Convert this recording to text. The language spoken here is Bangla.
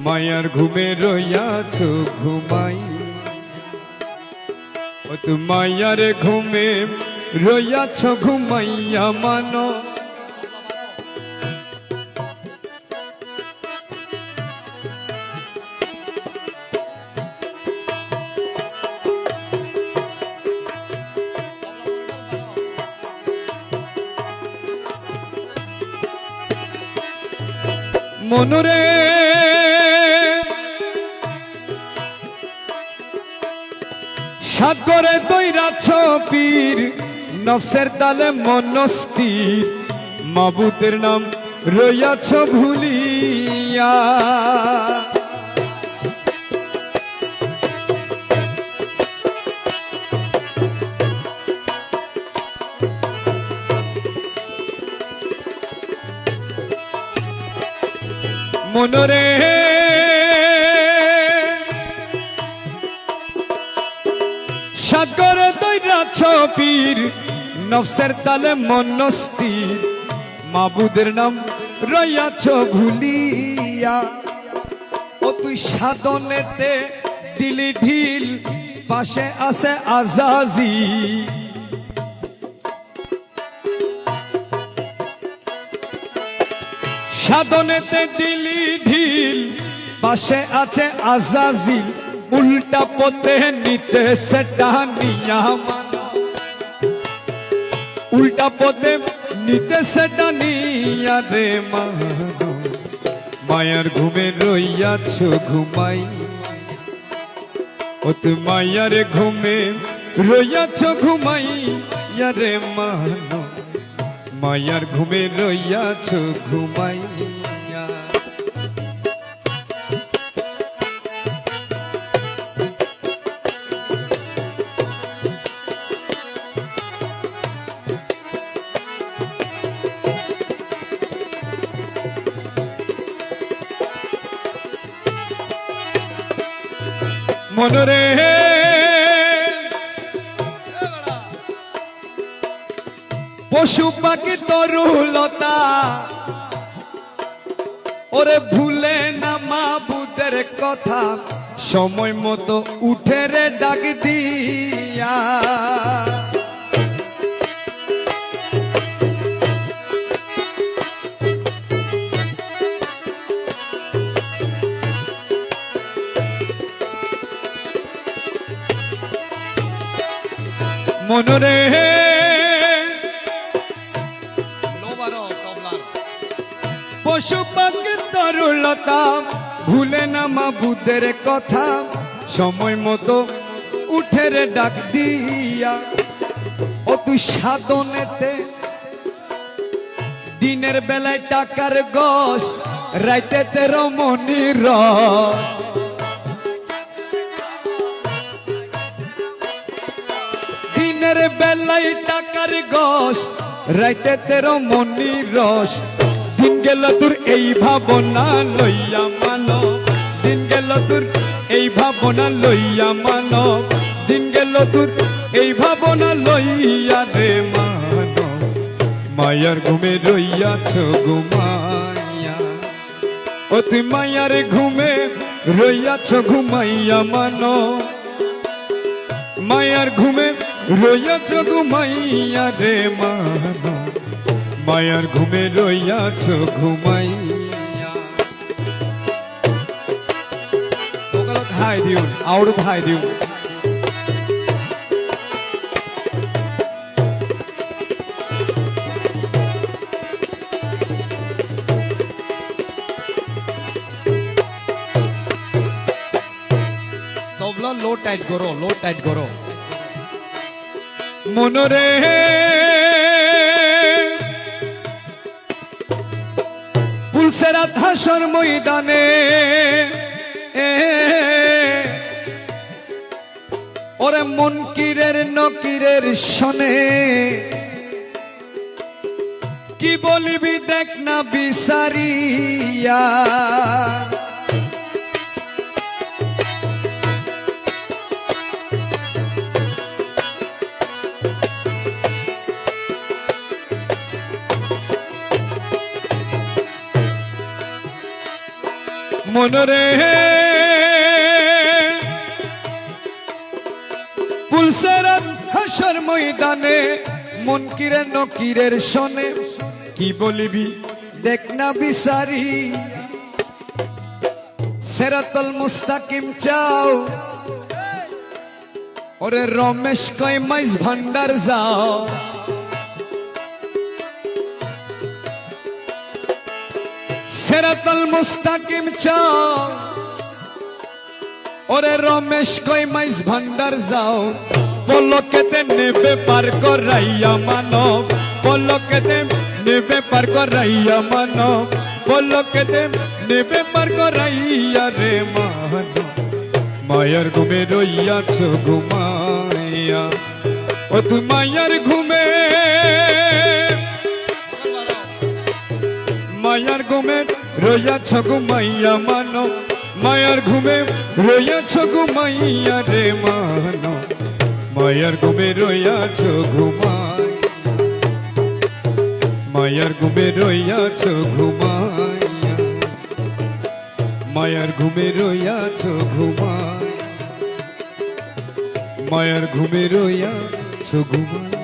মায়ার ঘুমে রইয়াছ ঘুমাই, ও তু মায়ার ঘুমে রইয়াছ ঘুমাইয়া মানো। মনরে সাগরে দইরাছ পীর, নফসের তালে মনস্থির, মাবুদের নাম রইয়াছ ভুলিয়া। মনরে সাগরে দইরাছ পীর, নফসের তালে মনস্থির, মাবুদের নাম রইয়াছ ভুলিয়া। ও তুই সাধনেতে দিলি ঢিল, পাশে আছে আজাজিল। সাধনেতে দিলি ঢিল, পাশে আছে আজাজিল, উল্টা পথে নিতে সেটা নিয়া মানো। উল্টা পথে নিতে সেটা নিয়া রে মানো। মায়ার ঘুমে রইয়াছ ঘুমাই, ও তু মায়ার ঘুমে রইয়াছ ঘুমাই রে মানো। মায়ার ঘুমে রইয়াছ ঘুমাইয়া। মনরে পশু পাখি তরুলতা, ওরে ভুলে না মাবুদের কথা, সময় মতো উঠে রে ডাক দিয়া। মনরে পশু পাখি তরুলতা, ভুলে না মাবুদের কথা, সময় মতো উঠে রে ডাক দিয়া। ও তুই সাধনেতে দিনের বেলায় টাকার গস, রাইতেতে রমণীর রস। দিনের বেলায় টাকার গস, রাইতেতে রমণীর রস। দিন গেল তোর এই ভাবনা লইয়া মানো, দিন গেল তোর এই ভাবনা লইয়া মানো, দিন গেল তোর এই ভাবনা লইয়া রে মানো। মায়ার ঘুমে রইয়াছ ঘুমাইয়া, ও তুই মায়ার ঘুমে রইয়াছ ঘুমাইয়া মানো। মায়ার ঘুমে রইয়াছ ঘুমাইয়া রে মানো। মায়ার ঘুমে রইয়াছ ঘুমাইয়া। ওগুলো ধাই দিউন, our Dhai দিউন। Tabla low tight করো, লো টাইট করো। মনরে পুলসেরাত হাসর ময়দানে, ওরে মুনকিরের নকিরের শোনে, কি বলিবি দেখ না বিচারিয়া। মনরে পুলসেরাত হাসর ময়দানে মুনকিরে নকিরের শোনে কি বলিবি দেখ না বিচারি সিরাতুল মুস্তাকিম চাও ওরে রমেশ কয় মাইজ ভান্ডার যাও সিরাতুল মুস্তাকিম চাও ওরে রমেশ কয় মাইজ ভান্ডার যাও পলকেতে নেবে পার করাইয়া মানব পলকেতে নেবে পার করাইয়া মানব পলকেতে নেবে পার করাইয়া রে মানব মায়ার ঘুমে রইয়াছ ঘুমাইয়া ও তুই মায়ার ঘুমে মায়ার ঘুমে রইয়াছ ঘুমাইয়া মানব মায়ার ঘুমে রইয়াছ ঘুমাইয়া রে মানব মায়ার ঘুমে রইয়াছ ঘুমাই মায়ার ঘুমে রইয়াছ ঘুমাইয়া মায়ার ঘুমে রইয়াছ ঘুমাই মায়ার ঘুমে রইয়াছ ঘুমাই